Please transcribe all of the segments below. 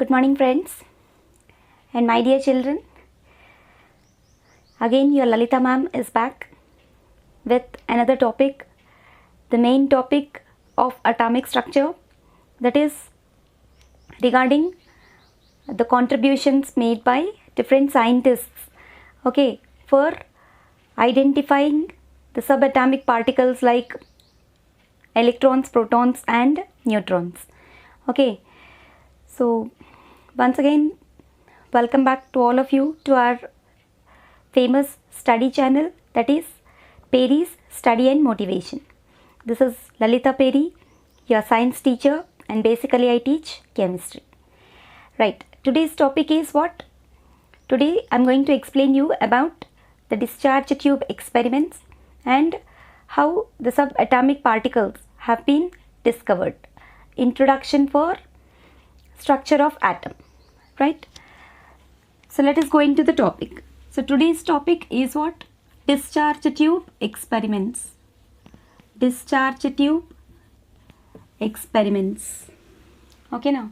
Good morning, friends and my dear children. Again, your Lalita ma'am is back with another topic, the main topic of atomic structure, that is regarding the contributions made by different scientists, for identifying the subatomic particles like electrons, protons and neutrons. So once again, welcome back to all of you to our famous study channel, that is Perry's Study and Motivation. This is Lalita Perry, your science teacher, and basically I teach chemistry. Right, today's topic is what? Today I am going to explain you about the discharge tube experiments and how the subatomic particles have been discovered. Introduction for structure of atom, right? So let us go into the topic. So today's topic is what? Discharge tube experiments. Discharge tube experiments. Okay now.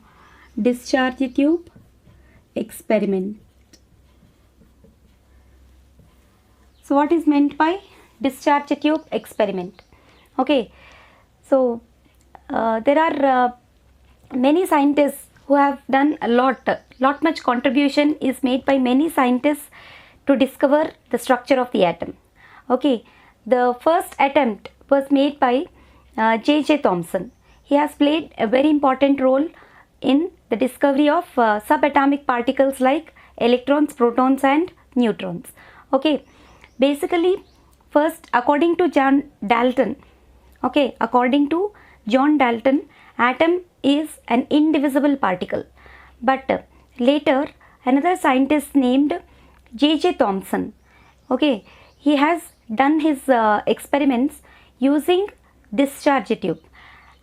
Discharge tube experiment. So what is meant by discharge tube experiment? Okay. So there are many scientists who have done a lot much contribution is made by many scientists to discover the structure of the atom. Okay, the first attempt was made by J.J. Thomson. He has played a very important role in the discovery of subatomic particles like electrons, protons and neutrons. Okay, basically first according to John Dalton, atom is an indivisible particle, but later another scientist named J.J. Thomson, he has done his experiments using discharge tube.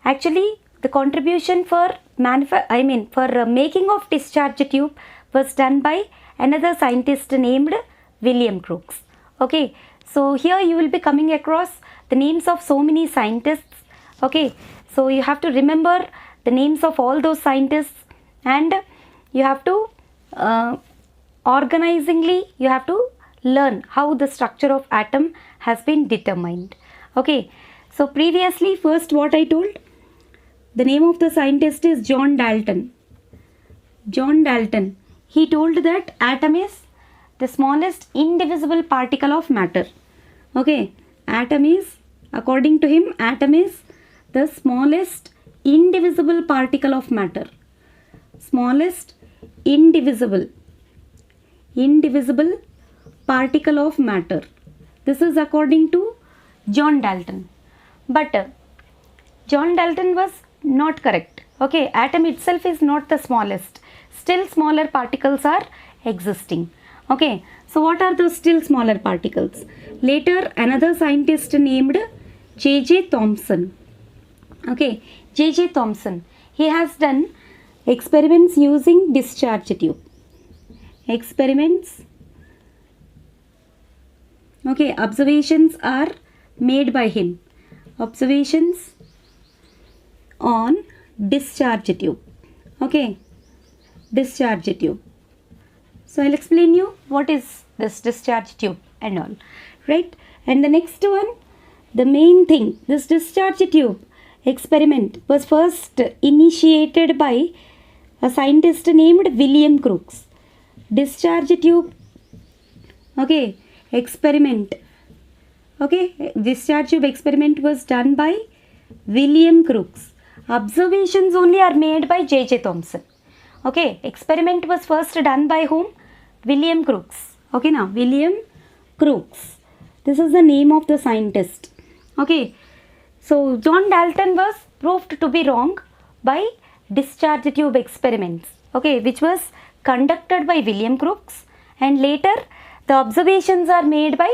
Actually, the contribution for making of discharge tube was done by another scientist named William Crookes. Okay, so here you will be coming across the names of so many scientists. Okay, so you have to remember the names of all those scientists, and you have to organizingly you have to learn how the structure of atom has been determined. Okay, so previously first what I told, the name of the scientist is John Dalton. John Dalton, he told that atom is the smallest indivisible particle of matter. Okay, atom is, according to him, atom is the smallest indivisible particle of matter. Smallest indivisible particle of matter. This is according to John Dalton. But John Dalton was not correct. Okay, atom itself is not the smallest. Still smaller particles are existing. Okay, so what are those still smaller particles? Later another scientist named J.J. Thomson. Okay, J.J. Thomson, he has done experiments using discharge tube. Experiments. Okay, observations are made by him. Observations on discharge tube. Okay, discharge tube. So I'll explain you what is this discharge tube and all, right? And the next one, the main thing, this discharge tube experiment was first initiated by a scientist named William Crookes. Discharge tube, experiment. Discharge tube experiment was done by William Crookes. Observations only are made by J.J. Thomson. Experiment was first done by whom? William Crookes. William Crookes. This is the name of the scientist. So John Dalton was proved to be wrong by discharge tube experiments, which was conducted by William Crookes, and later the observations are made by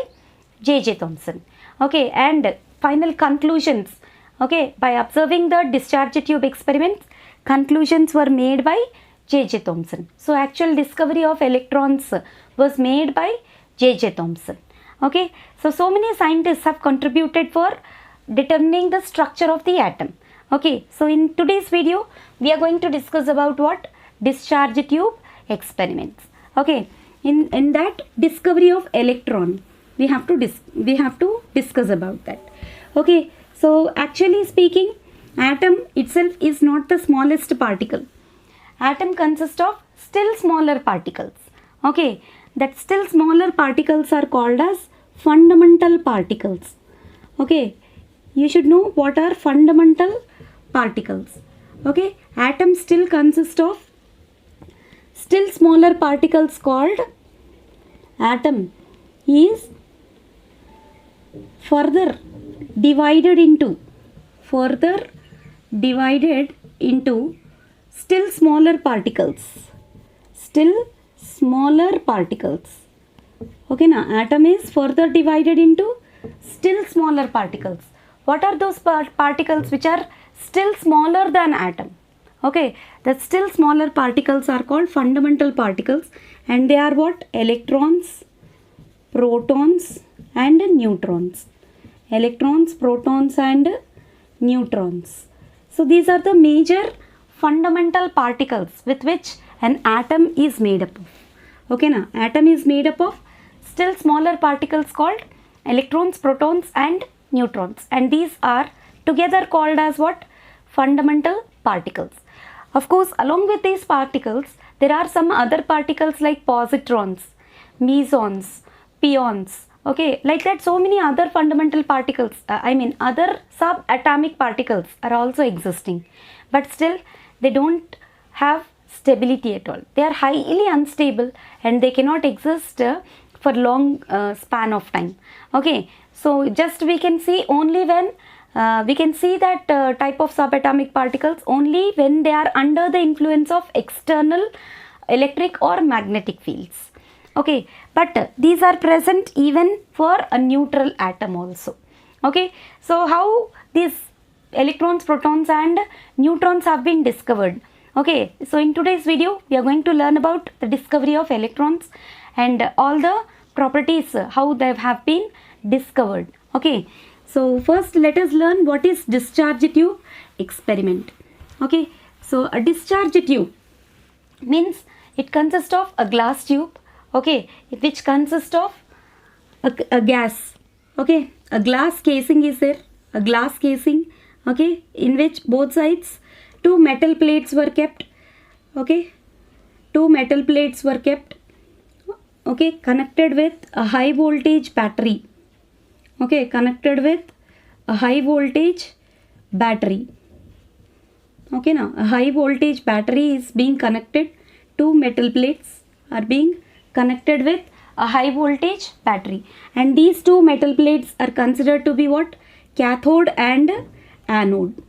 J.J. Thomson. And final conclusions, by observing the discharge tube experiments, conclusions were made by J.J. Thomson. So actual discovery of electrons was made by J.J. Thomson. So many scientists have contributed for determining the structure of the atom. So in today's video we are going to discuss about what? discharge tube experiments. Okay, in that discovery of electron, we have to discuss about that. Okay, so actually speaking, atom itself is not the smallest particle. Atom consists of still smaller particles. Okay, that still smaller particles are called as fundamental particles. Okay, you should know what are fundamental particles. Okay, atom still consists of still smaller particles called atom is further divided into still smaller particles. Okay, now atom is further divided into still smaller particles. What are those particles which are still smaller than atom? Okay, the still smaller particles are called fundamental particles, and they are what? Electrons, protons and neutrons. Electrons, protons and neutrons. So these are the major fundamental particles with which an atom is made up of. Okay, now atom is made up of still smaller particles called electrons, protons and neutrons, and these are together called as what? Fundamental particles. Of course, along with these particles, there are some other particles like positrons, mesons, pions. Okay, like that so many other fundamental particles, other subatomic particles are also existing, but still they don't have stability at all. They are highly unstable and they cannot exist for long span of time. Okay, so just we can see only when we can see that type of subatomic particles only when they are under the influence of external electric or magnetic fields. Okay, but these are present even for a neutral atom also. Okay, so how these electrons, protons and neutrons have been discovered? Okay, so in today's video we are going to learn about the discovery of electrons and all the properties, how they have been discovered. Okay, so first let us learn what is discharge tube experiment. Okay, so a discharge tube means it consists of a glass tube, okay, which consists of a gas. Okay, a glass casing is there, a glass casing, okay, in which both sides two metal plates were kept. Okay, two metal plates were kept, okay, connected with a high voltage battery. Okay, connected with a high voltage battery. Okay, now a high voltage battery is being connected, two metal plates are being connected with a high voltage battery, and these two metal plates are considered to be what? Cathode and anode.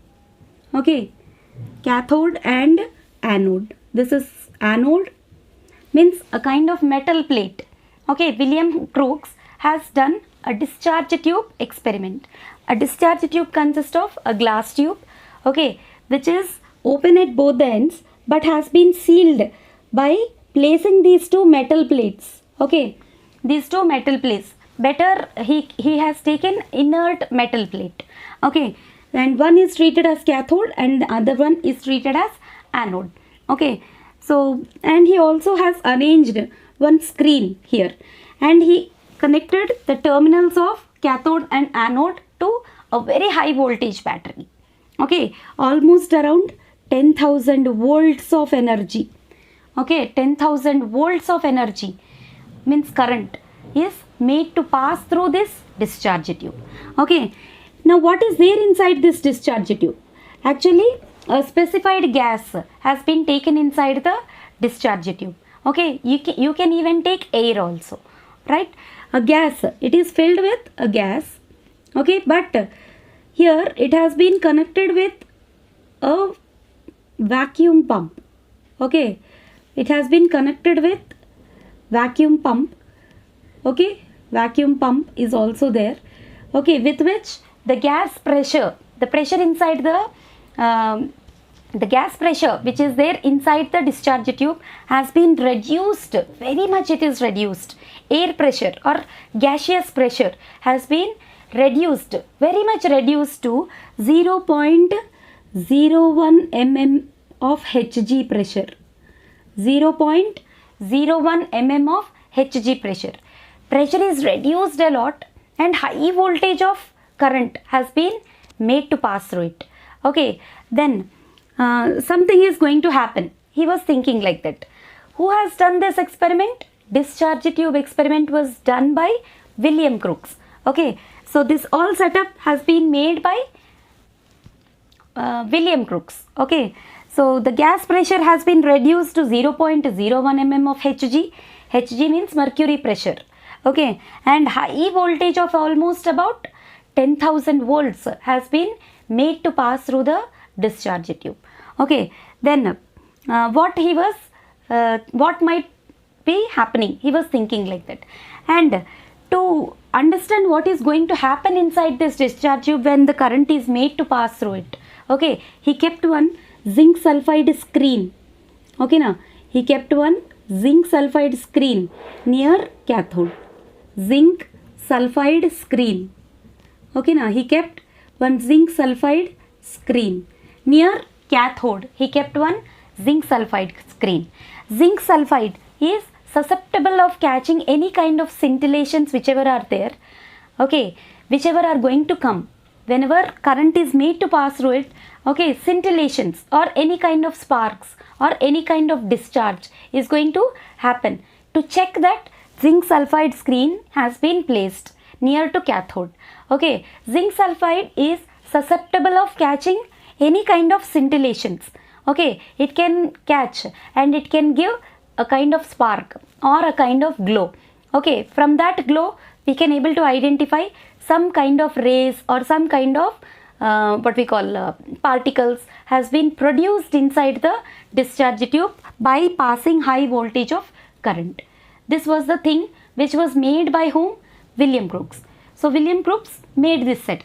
Okay, cathode and anode. This is anode, means a kind of metal plate. Okay, William Crookes has done a discharge tube experiment. A discharge tube consists of a glass tube, okay, which is open at both the ends but has been sealed by placing these two metal plates. Okay, these two metal plates, better he has taken inert metal plate. Okay, and one is treated as cathode and the other one is treated as anode. Okay, so and he also has arranged one screen here, and he connected the terminals of cathode and anode to a very high voltage battery. Okay, almost around 10,000 volts of energy. Okay, 10,000 volts of energy means current is made to pass through this discharge tube. Okay, now what is there inside this discharge tube? Actually, a specified gas has been taken inside the discharge tube. Okay, you can even take air also, right? A gas, it is filled with a gas. Okay, but here it has been connected with a vacuum pump. Okay, it has been connected with vacuum pump. Okay, vacuum pump is also there. Okay, with which the gas pressure, the pressure inside the gas pressure which is there inside the discharge tube has been reduced, very much it is reduced. Air pressure or gaseous pressure has been reduced, very much reduced to 0.01 mm of Hg pressure. 0.01 mm of Hg pressure. Pressure is reduced a lot and high voltage of current has been made to pass through it. Okay, then something is going to happen. He was thinking like that. Who has done this experiment? Discharge tube experiment was done by William Crookes. Okay, so this all setup has been made by William Crookes. Okay, so the gas pressure has been reduced to 0.01 mm of Hg. Hg means mercury pressure. Okay, and high voltage of almost about 10,000 volts has been made to pass through the discharge tube. Okay, then what might be happening? He was thinking like that. And to understand what is going to happen inside this discharge tube when the current is made to pass through it, okay, he kept one zinc sulfide screen. Okay, now he kept one zinc sulfide screen near cathode. Zinc sulfide screen. Okay, now he kept one zinc sulfide screen near cathode. He kept one zinc sulfide screen. Zinc sulfide is susceptible of catching any kind of scintillations whichever are there. Okay, whichever are going to come. Whenever current is made to pass through it, okay, scintillations or any kind of sparks or any kind of discharge is going to happen. To check that, zinc sulfide screen has been placed near to cathode. Okay, zinc sulfide is susceptible of catching any kind of scintillations. Okay, it can catch and it can give a kind of spark or a kind of glow. Okay, from that glow we can able to identify some kind of rays or some kind of what we call particles has been produced inside the discharge tube by passing high voltage of current. This was the thing which was made by whom? William Crookes. So William Crookes made this set,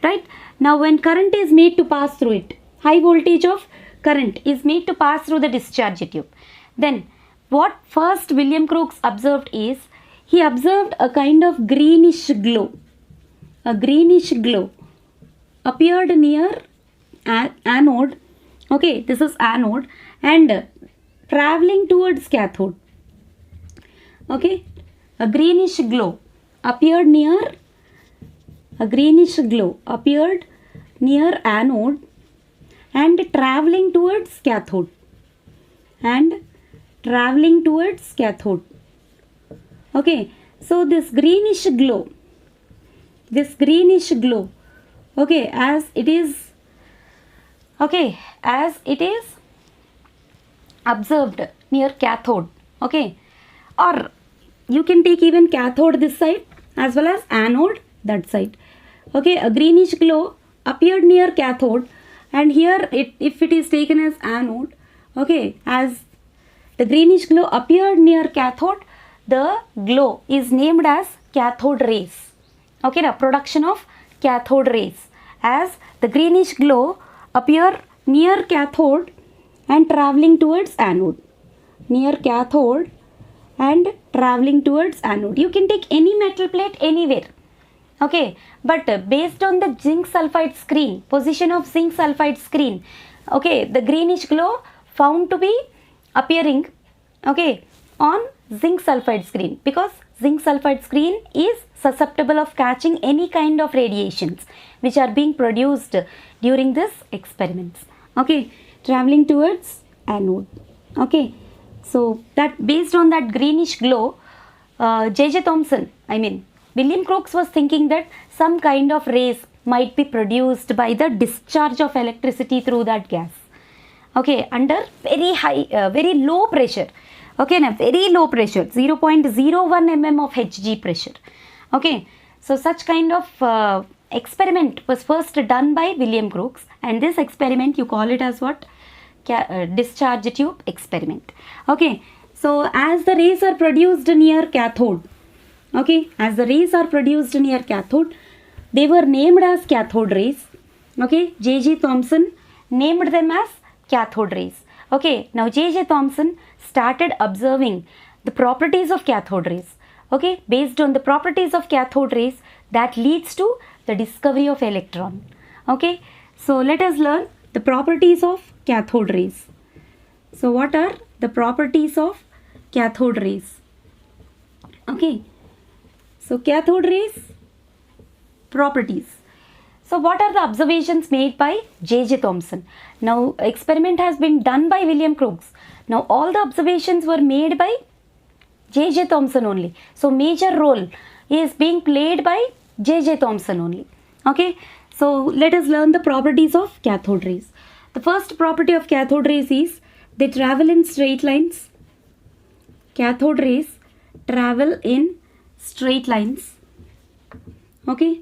right? Now when current is made to pass through it, high voltage of current is made to pass through the discharge tube. Then what first William Crookes observed is, he observed a kind of greenish glow. A greenish glow appeared near anode. Okay, this is anode and traveling towards cathode. Okay, a greenish glow appeared near anode and traveling towards cathode. Okay, so this greenish glow, okay, as it is observed near cathode, okay, or you can take even cathode this side as well as anode that side. Okay, a greenish glow appeared near cathode, and here if it is taken as anode, okay, as the greenish glow appeared near cathode, the glow is named as cathode rays. Okay, now production of cathode rays, as the greenish glow appear near cathode and traveling towards anode. Near cathode and traveling towards anode. You can take any metal plate anywhere. Okay, but based on the zinc sulfide screen, position of zinc sulfide screen, okay, the greenish glow found to be appearing, okay, on zinc sulfide screen, because zinc sulfide screen is susceptible of catching any kind of radiations which are being produced during this experiments. Okay, traveling towards anode. Okay, so that based on that greenish glow, J.J. Thomson, William Crookes was thinking that some kind of rays might be produced by the discharge of electricity through that gas. Okay, under very low pressure. Okay, now very low pressure, 0.01 mm of Hg pressure. Okay, so such kind of experiment was first done by William Crookes, and this experiment you call it as what? Discharge tube experiment. Okay, so as the rays are produced near cathode, okay, as the rays are produced near cathode, they were named as cathode rays. Okay, J.J. Thomson named them as cathode rays. Okay, now J.J. Thomson started observing the properties of cathode rays. Okay, based on the properties of cathode rays, that leads to the discovery of electron. Okay, so let us learn the properties of cathode rays. So what are the properties of cathode rays? Okay, so cathode rays properties. So what are the observations made by J.J. Thomson? Now experiment has been done by William Crookes. Now all the observations were made by J.J. Thomson only. So major role is being played by J.J. Thomson only. Okay, so let us learn the properties of cathode rays. The first property of cathode rays is they travel in straight lines. Cathode rays travel in straight lines. Okay,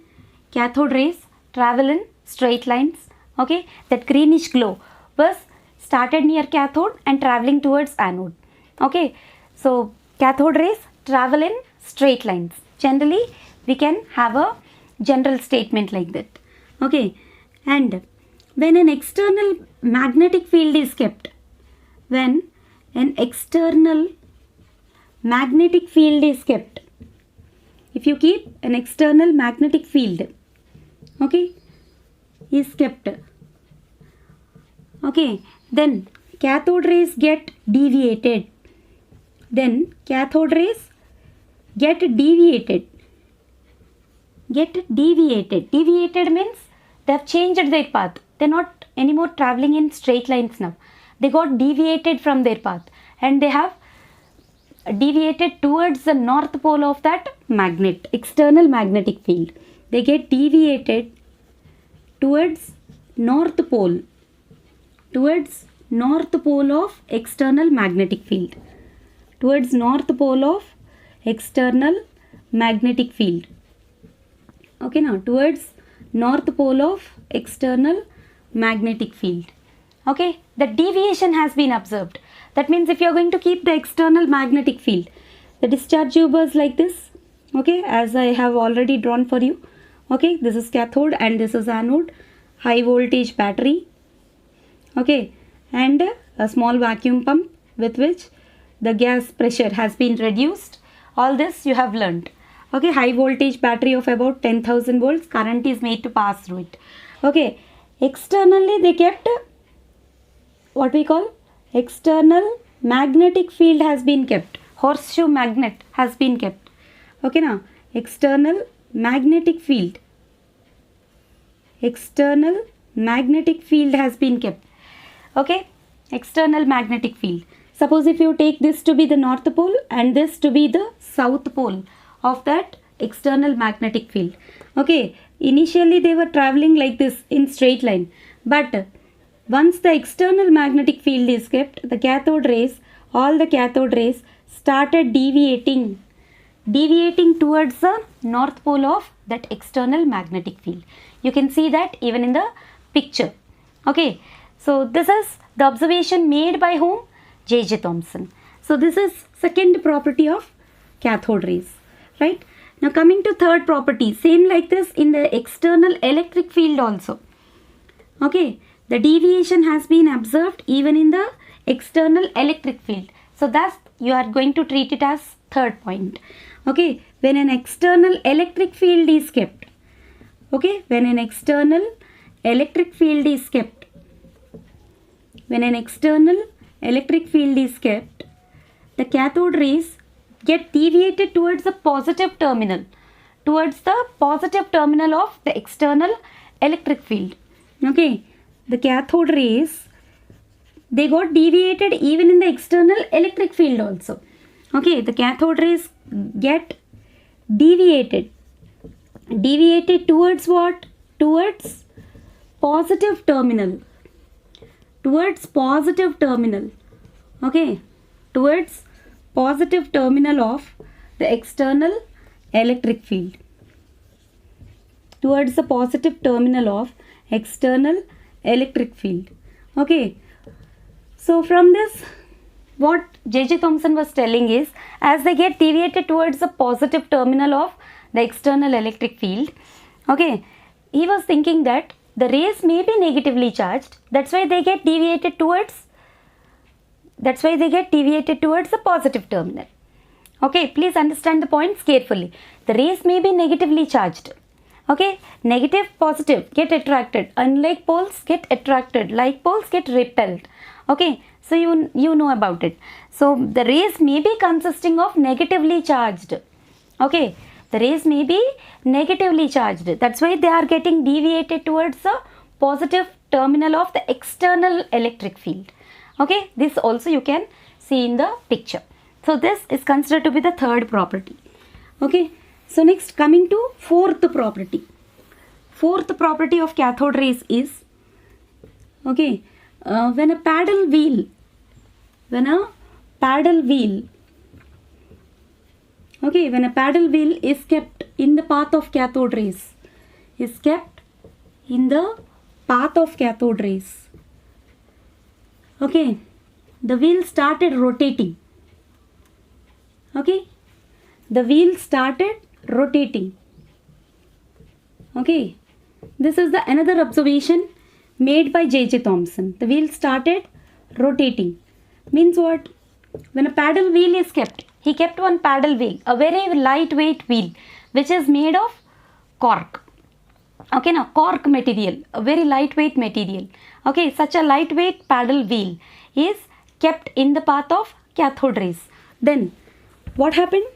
cathode rays travel in straight lines. Okay, that greenish glow was started near cathode and traveling towards anode. Okay, so cathode rays travel in straight lines. Generally, we can have a general statement like that. Okay, and when an external magnetic field is kept, when an external magnetic field is kept, if you keep an external magnetic field, okay, is kept, okay, then cathode rays get deviated. Then cathode rays get deviated. Deviated means they have changed their path. They are not anymore traveling in straight lines now. They got deviated from their path and they have deviated towards the north pole of that magnet, external magnetic field. They get deviated towards north pole of external magnetic field. Towards north pole of external magnetic field. Okay, now towards north pole of external magnetic field. Okay, the deviation has been observed. That means if you are going to keep the external magnetic field, the discharge tube is like this. Okay, as I have already drawn for you. Okay, this is cathode and this is anode. High voltage battery. Okay, and a small vacuum pump with which the gas pressure has been reduced. All this you have learnt. Okay, high voltage battery of about 10,000 volts. Current is made to pass through it. Okay, externally they kept what we call external magnetic field has been kept. Horseshoe magnet has been kept. Okay, now external magnetic field. External magnetic field has been kept. Okay, external magnetic field. Suppose if you take this to be the north pole and this to be the south pole of that external magnetic field. Okay, initially they were traveling like this in straight line, but once the external magnetic field is kept, the cathode rays, all the cathode rays started deviating towards the north pole of that external magnetic field. You can see that even in the picture. Okay, so this is the observation made by whom? J.J. Thomson. So this is second property of cathode rays, right? Now coming to third property, same like this in the external electric field also. Okay, the deviation has been observed even in the external electric field. So thus you are going to treat it as third point. Okay, when an external electric field is kept. Okay, when an external electric field is kept. When an external electric field is kept, the cathode rays get deviated towards the positive terminal. Towards the positive terminal of the external electric field. Okay, the cathode rays, they got deviated even in the external electric field also. Okay, the cathode rays get deviated towards what? Towards positive terminal. Towards positive terminal. Okay, towards positive terminal of the external electric field. Towards the positive terminal of external electric field. Okay, so from this what J.J. Thomson was telling is, as they get deviated towards the positive terminal of the external electric field, okay, he was thinking that the rays may be negatively charged, that's why they get deviated towards the positive terminal. Okay, please understand the points carefully. The rays may be negatively charged. Okay, negative, positive get attracted. Unlike poles get attracted. Like poles get repelled. Okay, so you know about it. So the rays may be consisting of negatively charged. Okay, the rays may be negatively charged. That's why they are getting deviated towards the positive terminal of the external electric field. Okay, this also you can see in the picture. So this is considered to be the third property. Okay, so next coming to fourth property. Fourth property of cathode rays is, okay, when a paddle wheel, okay, when a paddle wheel is kept in the path of cathode rays, okay, the wheel started rotating. Okay, the wheel started rotating. Okay, this is the another observation made by J.J. Thomson. The wheel started rotating. Means what? When a paddle wheel is kept, he kept one paddle wheel, a very lightweight wheel, which is made of cork. Okay, now cork material, a very lightweight material. Okay, such a lightweight paddle wheel is kept in the path of cathode rays. Then what happened?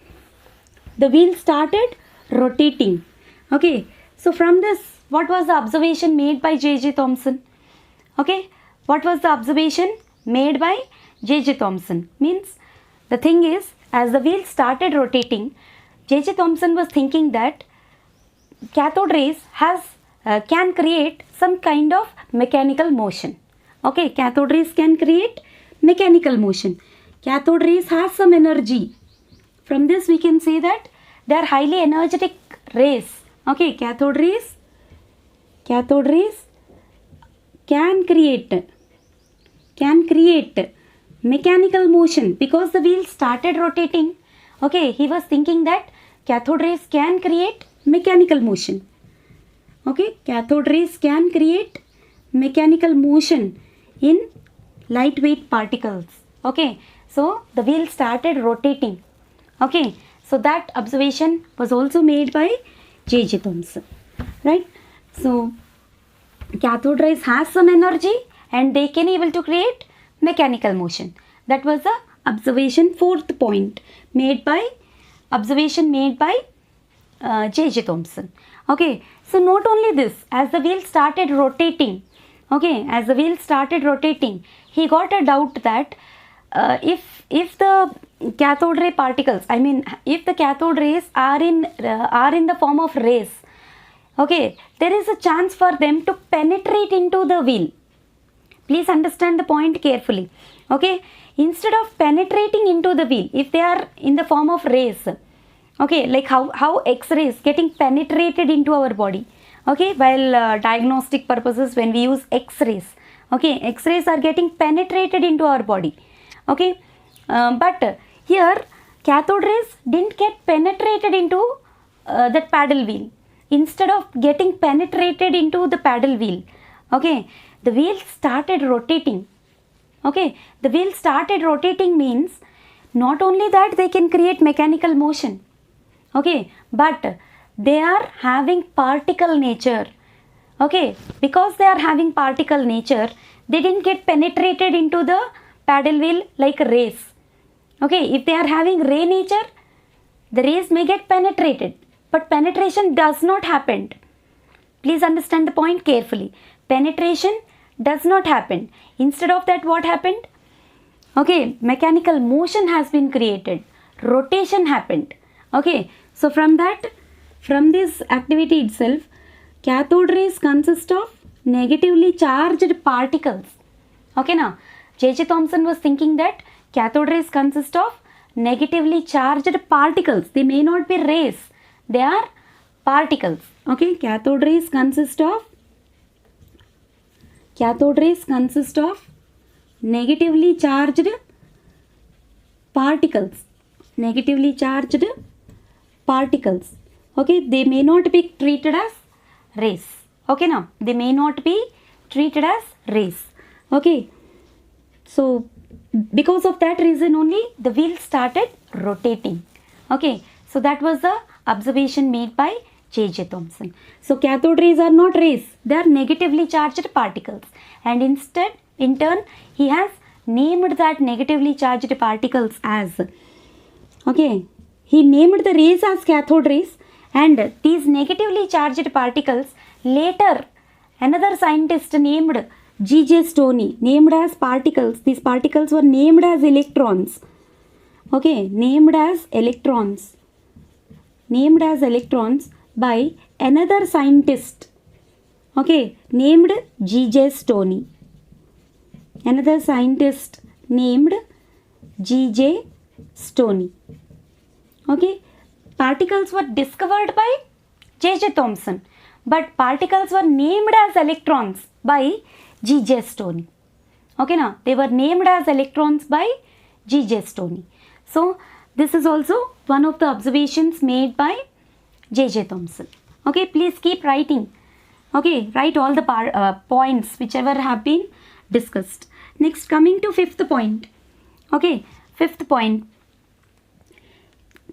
The wheel started rotating. Okay, so from this, what was the observation made by J.J. Thomson? Okay, what was the observation made by J.J. Thomson? Means the thing is, as the wheel started rotating, J.J. Thomson was thinking that cathode rays can create some kind of mechanical motion. Okay, cathode rays can create mechanical motion. Cathode rays have some energy. From this we can say that they are highly energetic rays. Okay, cathode rays can create mechanical motion because the wheel started rotating. Okay, he was thinking that cathode rays can create mechanical motion. Okay, cathode rays can create mechanical motion in lightweight particles. Okay, so the wheel started rotating. Okay, so that observation was also made by J.J. Thomson, right? So cathode rays has some energy and they can able to create mechanical motion. That was the observation, fourth point made by J.J. Thomson. Okay, so not only this, as the wheel started rotating, he got a doubt that if the cathode ray particles, if the cathode rays are in the form of rays, okay, there is a chance for them to penetrate into the wheel. Please understand the point carefully. Okay, instead of penetrating into the wheel, if they are in the form of rays, okay, like how X-rays getting penetrated into our body. Okay, while diagnostic purposes, when we use X-rays, okay, X-rays are getting penetrated into our body. Okay, but here cathode rays didn't get penetrated into that paddle wheel. Instead of getting penetrated into the paddle wheel, okay, the wheel started rotating. Okay, the wheel started rotating means not only that they can create mechanical motion, okay, but they are having particle nature. Okay, because they are having particle nature, they didn't get penetrated into the paddle wheel like rays. Okay, if they are having ray nature, the rays may get penetrated, but penetration does not happen. Please understand the point carefully. Penetration does not happen. Instead of that, what happened? Okay, mechanical motion has been created. Rotation happened. Okay, so from this activity itself, cathode rays consist of negatively charged particles. Okay, now J.J. Thomson was thinking that cathode rays consist of negatively charged particles. They may not be rays, they are particles. Okay, cathode rays consist of negatively charged particles. Okay, they may not be treated as rays. Okay, now they may not be treated as rays. Okay, so because of that reason only the wheel started rotating. Okay, so that was the observation made by J.J. Thomson. So cathode rays are not rays, they are negatively charged particles, and instead, in turn, he has named that negatively charged particles as, okay, he named the rays as cathode rays, and these negatively charged particles later another scientist named G.J. Stoney named as particles. These particles were named as electrons. Okay, named as electrons by another scientist, okay, named G.J. Stoney. Another scientist named G.J. Stoney. Okay, particles were discovered by J.J. Thomson, but particles were named as electrons by G.J. Stoney. Okay, now they were named as electrons by G.J. Stoney. So this is also one of the observations made by J.J. Thomson. Okay, please keep writing. Okay, write all the points whichever have been discussed. Next, coming to fifth point. Okay, fifth point.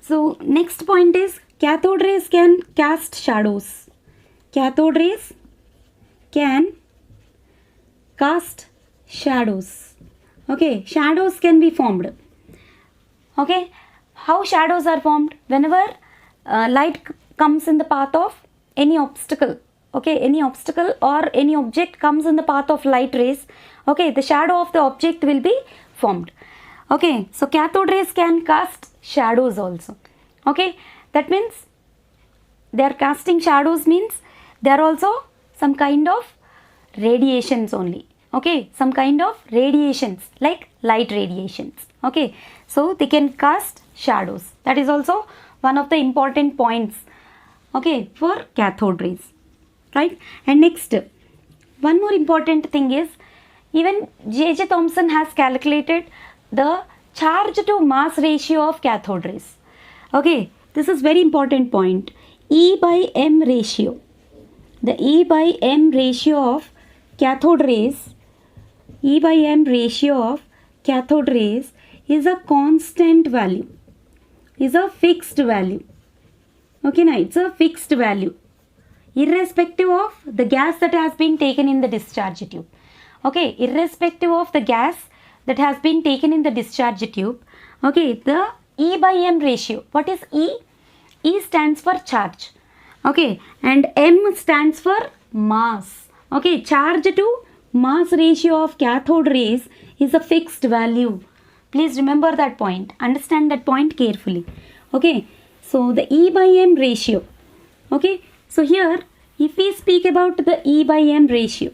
So next point is cathode rays can cast shadows. Cathode rays can cast shadows. Okay, shadows can be formed. Okay, how shadows are formed? Whenever light comes in the path of any obstacle, okay, any obstacle or any object comes in the path of light rays, okay, the shadow of the object will be formed. Okay, so cathode rays can cast shadows also. Okay, that means they are casting shadows, means they are also some kind of radiations only. Okay, some kind of radiations like light radiations. Okay, so they can cast shadows. That is also one of the important points, okay, for cathode rays, right? And next, one more important thing is, even J.J. Thomson has calculated the charge to mass ratio of cathode rays. Okay, this is very important point. E by M ratio. The E by M ratio of cathode rays, E by M ratio of cathode rays is a constant value, is a fixed value. Okay, now it's a fixed value irrespective of the gas that has been taken in the discharge tube. Okay, irrespective of the gas that has been taken in the discharge tube. Okay, the E by M ratio. What is E? E stands for charge. Okay, and M stands for mass. Okay, charge to mass ratio of cathode rays is a fixed value. Please remember that point. Understand that point carefully. Okay, so the E by M ratio. Okay, so here if we speak about the E by M ratio,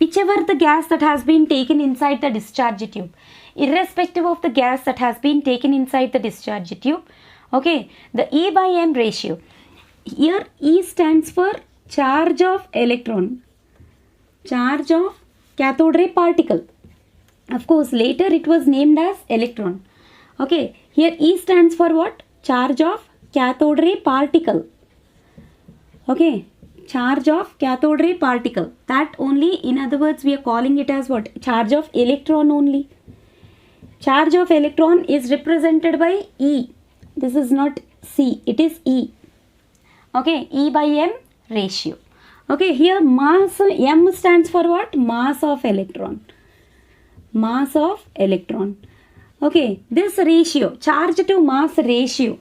whichever the gas that has been taken inside the discharge tube, irrespective of the gas that has been taken inside the discharge tube, okay, the E by M ratio, here E stands for charge of electron, charge of cathode ray particle. Of course, later it was named as electron. Okay, here E stands for what? Charge of cathode ray particle. Okay, charge of cathode ray particle. That only, in other words, we are calling it as what? Charge of electron only. Charge of electron is represented by E. This is not C, it is E. Okay, E by M ratio. Okay, here mass, M stands for what? Mass of electron. Mass of electron. Okay, this ratio, charge to mass ratio,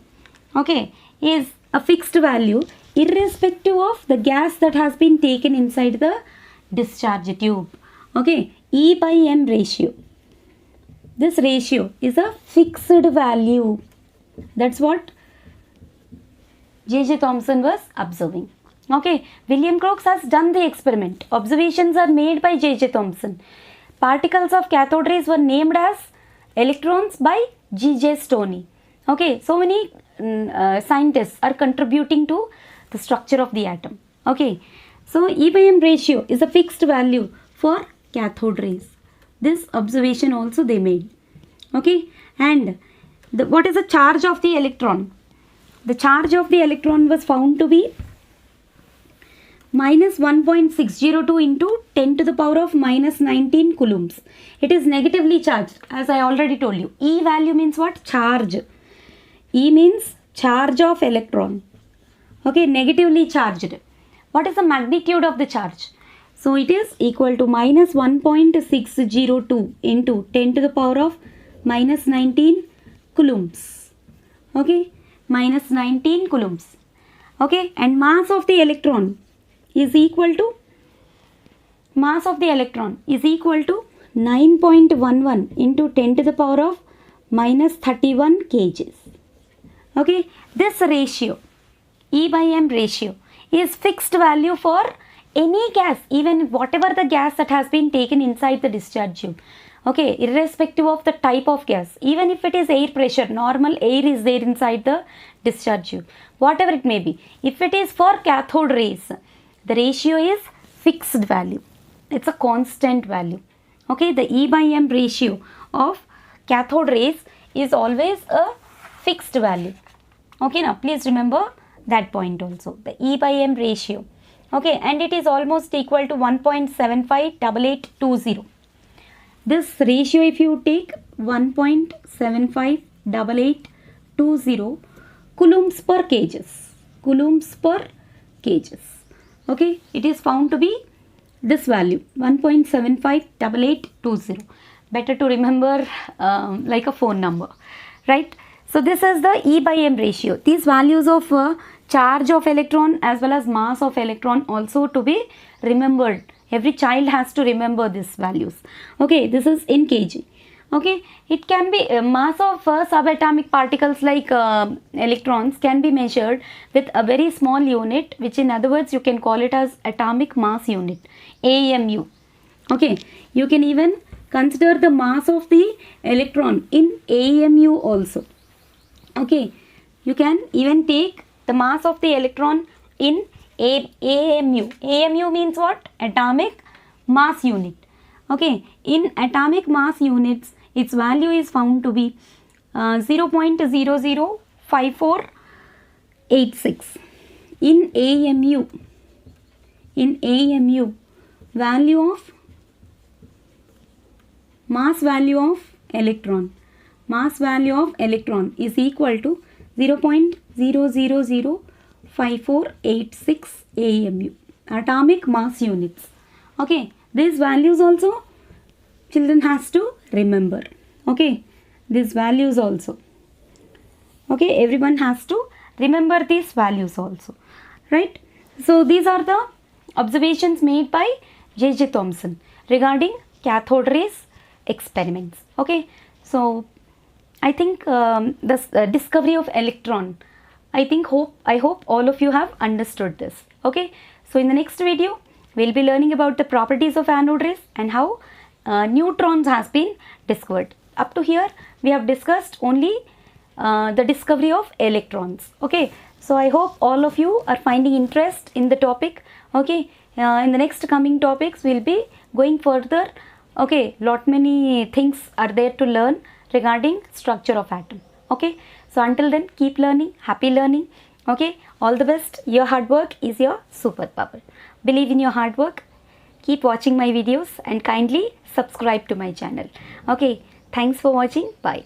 okay, is a fixed value irrespective of the gas that has been taken inside the discharge tube. Okay, E by M ratio. This ratio is a fixed value. That's what J.J. Thomson was observing. Okay, William Crookes has done the experiment. Observations are made by J.J. Thomson. Particles of cathode rays were named as electrons by G.J. Stoney. Okay, so many scientists are contributing to the structure of the atom. Okay, so E by M ratio is a fixed value for cathode rays. This observation also they made. Okay, and what is the charge of the electron? The charge of the electron was found to be minus 1.602 into 10 to the power of minus 19 coulombs. It is negatively charged, as I already told you. E value means what? Charge. E means charge of electron. Okay, negatively charged. What is the magnitude of the charge? So it is equal to minus 1.602 into 10 to the power of minus 19 coulombs. Okay, minus 19 coulombs. Okay, and mass of the electron is equal to 9.11 into 10 to the power of minus 31 kgs. Okay, this ratio, E by M ratio, is fixed value for any gas, even whatever the gas that has been taken inside the discharge tube. Okay, irrespective of the type of gas, even if it is air pressure, normal air is there inside the discharge tube, whatever it may be. If it is for cathode rays, the ratio is fixed value. It's a constant value. Okay, the E by M ratio of cathode rays is always a fixed value. Okay, now please remember that point also, the E by M ratio. Okay, and it is almost equal to 1.758820. This ratio, if you take 1.758820 coulombs per kgs. Okay, it is found to be this value, 1.758820. Better to remember like a phone number, right? So this is the E by M ratio. These values of charge of electron as well as mass of electron also to be remembered. Every child has to remember these values. Okay, this is in kg. Okay, it can be mass of subatomic particles like electrons can be measured with a very small unit, which in other words you can call it as atomic mass unit, AMU. Okay, you can even consider the mass of the electron in AMU also. Okay, you can even take the mass of the electron in AMU. AMU means what? Atomic mass unit. Okay, in atomic mass units, its value is found to be 0.005486. In AMU, value of mass value of electron is equal to 0.0005486 AMU, atomic mass units. Okay, these values also children has to remember. Okay, these values also. Okay, everyone has to remember these values also, right? So these are the observations made by J.J. Thomson regarding cathode rays experiments. Okay, so I think this discovery of electron, I hope all of you have understood this. Okay, so in the next video we'll be learning about the properties of anode rays and how neutrons has been discovered. Up to here we have discussed only the discovery of electrons. Okay, so I hope all of you are finding interest in the topic. Okay, in the next coming topics we'll be going further. Okay, lot many things are there to learn regarding structure of atom. Okay, so until then, keep learning, happy learning. Okay, all the best. Your hard work is your superpower. Believe in your hard work. Keep watching my videos and kindly subscribe to my channel. Okay, thanks for watching. Bye.